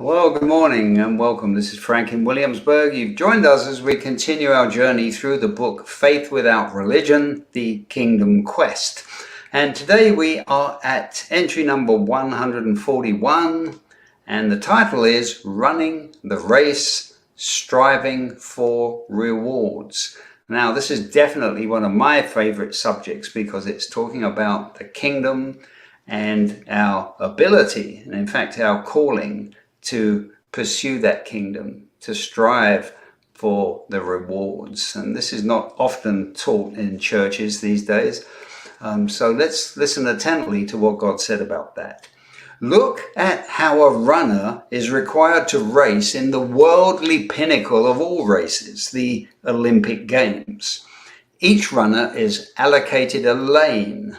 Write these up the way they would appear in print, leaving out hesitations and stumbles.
Well, good morning and welcome. This is Frank in Williamsburg. You've joined us as we continue our journey through the book Faith Without Religion, The Kingdom Quest. And today we are at entry number 141, and the title is Running the Race, Striving for Rewards. Now, this is definitely one of my favorite subjects because it's talking about the kingdom and our ability, and in fact our calling, to pursue that kingdom, to strive for the rewards. And this is not often taught in churches these days. So let's listen attentively to what God said about that. Look at how a runner is required to race in the worldly pinnacle of all races, the Olympic Games. Each runner is allocated a lane.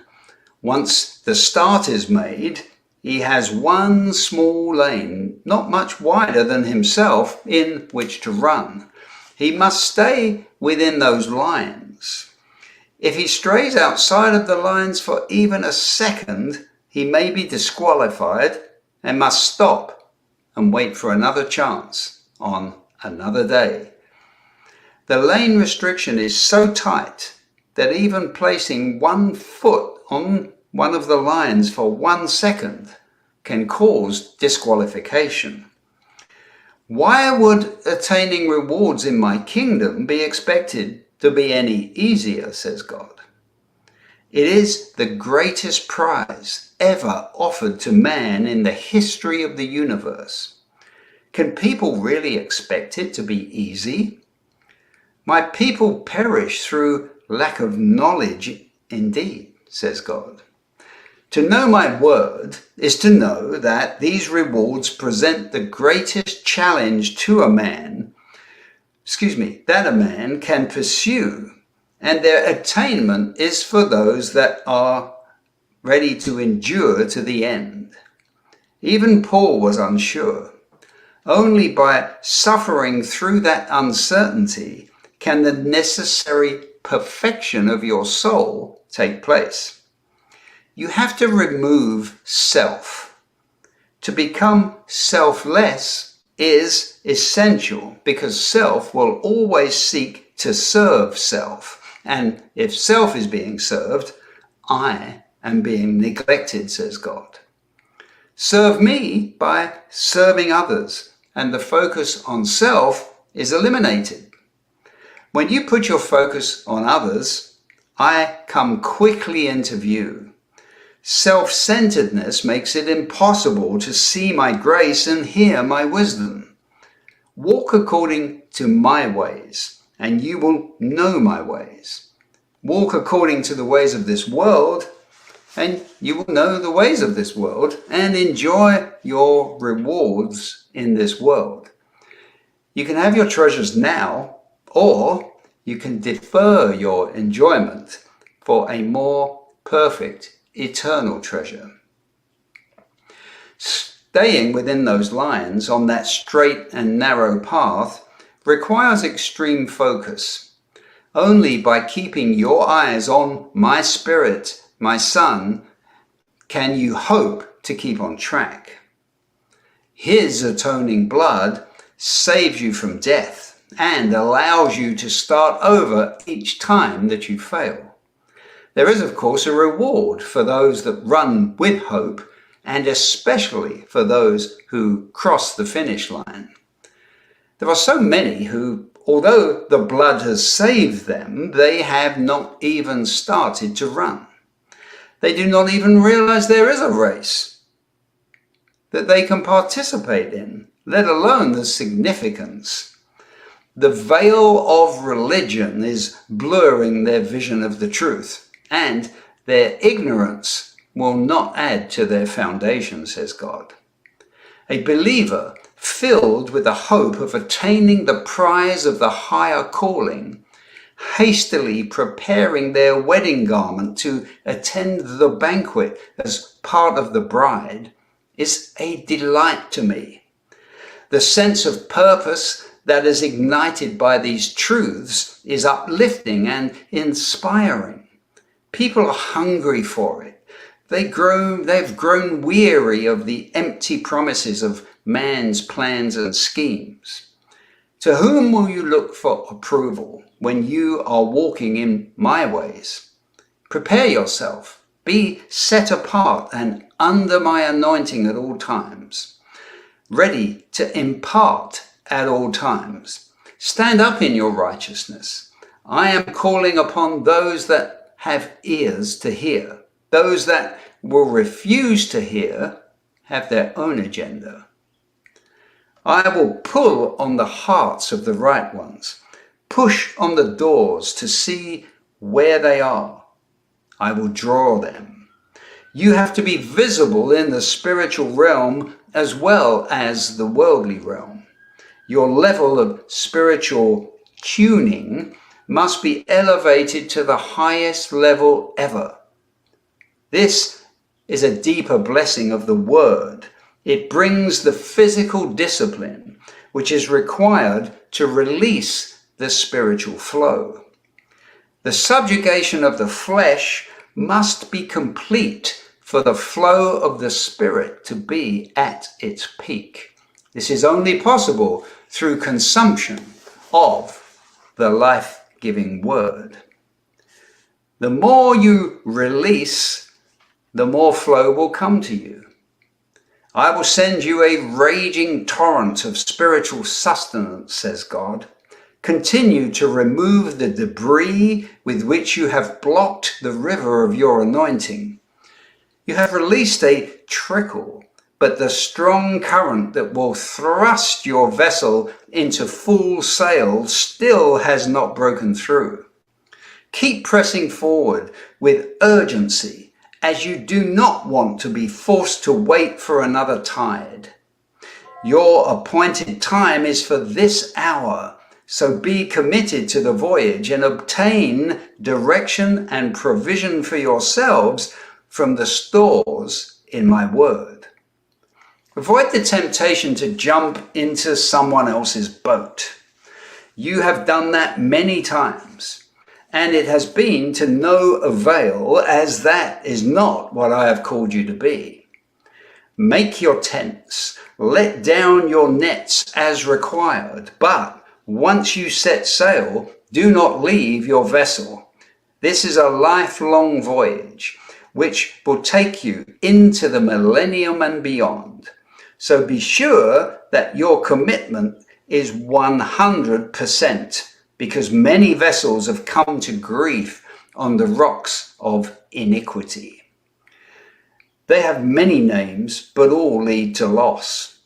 Once the start is made, he has one small lane, not much wider than himself, in which to run. He must stay within those lines. If he strays outside of the lines for even a second, he may be disqualified and must stop and wait for another chance on another day. The lane restriction is so tight that even placing 1 foot on one of the lines for 1 second can cause disqualification. Why would attaining rewards in my kingdom be expected to be any easier, says God? It is the greatest prize ever offered to man in the history of the universe. Can people really expect it to be easy? My people perish through lack of knowledge indeed, says God. To know my word is to know that these rewards present the greatest challenge to a man, that a man can pursue, and their attainment is for those that are ready to endure to the end. Even Paul was unsure. Only by suffering through that uncertainty can the necessary perfection of your soul take place. You have to remove self. To become selfless is essential because self will always seek to serve self. And if self is being served, I am being neglected, says God. Serve me by serving others, and the focus on self is eliminated. When you put your focus on others, I come quickly into view. Self-centeredness makes it impossible to see my grace and hear my wisdom. Walk according to my ways, and you will know my ways. Walk according to the ways of this world, and you will know the ways of this world and enjoy your rewards in this world. You can have your treasures now, or you can defer your enjoyment for a more perfect eternal treasure. Staying within those lines on that straight and narrow path requires extreme focus. Only by keeping your eyes on my Spirit, my Son, can you hope to keep on track. His atoning blood saves you from death and allows you to start over each time that you fail. There is, of course, a reward for those that run with hope, and especially for those who cross the finish line. There are so many who, although the blood has saved them, they have not even started to run. They do not even realize there is a race that they can participate in, let alone the significance. The veil of religion is blurring their vision of the truth, and their ignorance will not add to their foundation, says God. A believer filled with the hope of attaining the prize of the higher calling, hastily preparing their wedding garment to attend the banquet as part of the bride, is a delight to me. The sense of purpose that is ignited by these truths is uplifting and inspiring. People are hungry for it. They've grown weary of the empty promises of man's plans and schemes. To whom will you look for approval when you are walking in my ways? Prepare yourself, be set apart and under my anointing at all times, ready to impart at all times. Stand up in your righteousness. I am calling upon those that have ears to hear. Those that will refuse to hear have their own agenda. I will pull on the hearts of the right ones, push on the doors to see where they are. I will draw them. You have to be visible in the spiritual realm as well as the worldly realm. Your level of spiritual tuning must be elevated to the highest level ever. This is a deeper blessing of the word. It brings the physical discipline which is required to release the spiritual flow. The subjugation of the flesh must be complete for the flow of the spirit to be at its peak. This is only possible through consumption of the life-giving word. The more you release, the more flow will come to you. I will send you a raging torrent of spiritual sustenance, says God. Continue to remove the debris with which you have blocked the river of your anointing. You have released a trickle, but the strong current that will thrust your vessel into full sail still has not broken through. Keep pressing forward with urgency, as you do not want to be forced to wait for another tide. Your appointed time is for this hour, so be committed to the voyage and obtain direction and provision for yourselves from the stores in my word. Avoid the temptation to jump into someone else's boat. You have done that many times, and it has been to no avail, as that is not what I have called you to be. Make your tents, let down your nets as required, but once you set sail, do not leave your vessel. This is a lifelong voyage, which will take you into the millennium and beyond. So be sure that your commitment is 100%, because many vessels have come to grief on the rocks of iniquity. They have many names, but all lead to loss.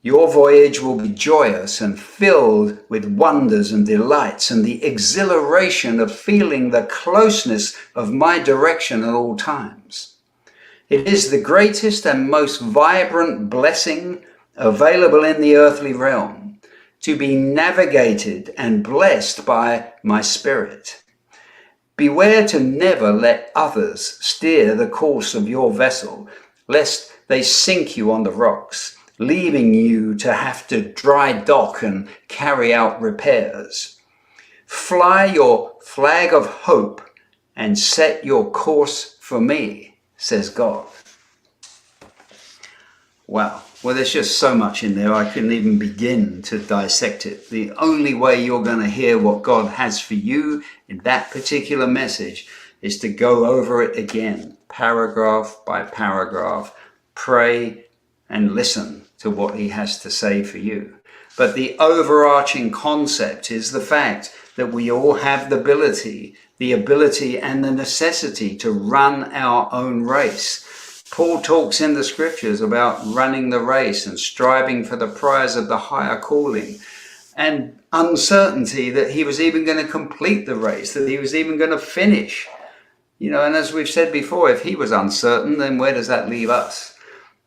Your voyage will be joyous and filled with wonders and delights and the exhilaration of feeling the closeness of my direction at all times. It is the greatest and most vibrant blessing available in the earthly realm, to be navigated and blessed by my spirit. Beware to never let others steer the course of your vessel, lest they sink you on the rocks, leaving you to have to dry dock and carry out repairs. Fly your flag of hope and set your course for me, says God. Wow. Well, there's just so much in there, I couldn't even begin to dissect it. The only way you're going to hear what God has for you in that particular message is to go over it again, paragraph by paragraph, pray and listen to what he has to say for you. But the overarching concept is the fact that we all have the ability and the necessity to run our own race. Paul talks in the scriptures about running the race and striving for the prize of the higher calling, and uncertainty that he was even going to complete the race, that he was even going to finish. And as we've said before, if he was uncertain, then where does that leave us?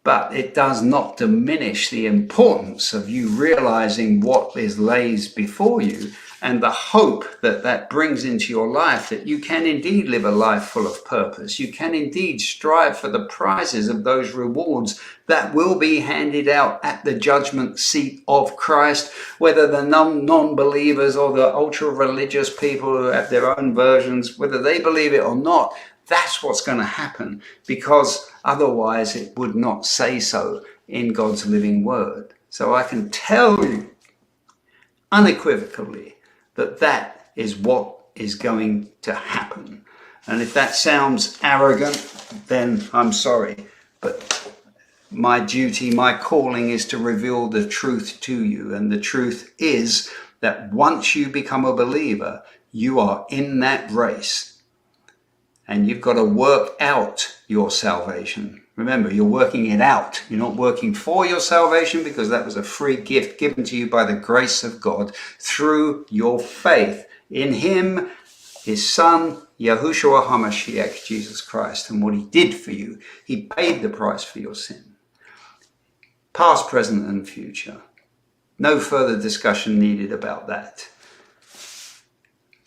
But it does not diminish the importance of you realizing what lays before you and the hope that brings into your life, that you can indeed live a life full of purpose. You can indeed strive for the prizes of those rewards that will be handed out at the judgment seat of Christ, whether the non-believers or the ultra-religious people who have their own versions, whether they believe it or not. That's what's going to happen, because otherwise it would not say so in God's living word. So I can tell you unequivocally that that is what is going to happen. And if that sounds arrogant, then I'm sorry. But my duty, my calling is to reveal the truth to you. And the truth is that once you become a believer, you are in that race. And you've got to work out your salvation. Remember, you're working it out. You're not working for your salvation, because that was a free gift given to you by the grace of God through your faith in him, his son, Yahushua HaMashiach, Jesus Christ, and what he did for you. He paid the price for your sin. Past, present, and future. No further discussion needed about that.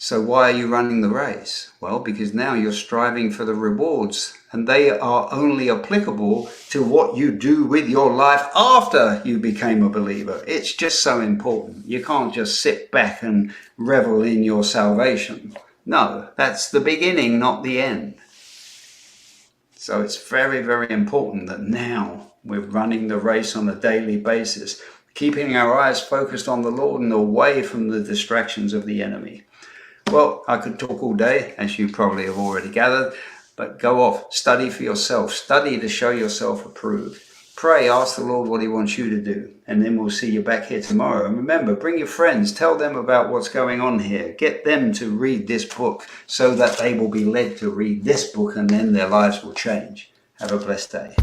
So why are you running the race? Well, because now you're striving for the rewards, and they are only applicable to what you do with your life after you became a believer. It's just so important. You can't just sit back and revel in your salvation. No, that's the beginning, not the end. So it's very, very important that now we're running the race on a daily basis, keeping our eyes focused on the Lord and away from the distractions of the enemy. Well, I could talk all day, as you probably have already gathered, but go off, study for yourself, study to show yourself approved. Pray, ask the Lord what he wants you to do, and then we'll see you back here tomorrow. And remember, bring your friends, tell them about what's going on here. Get them to read this book so that they will be led to read this book, and then their lives will change. Have a blessed day.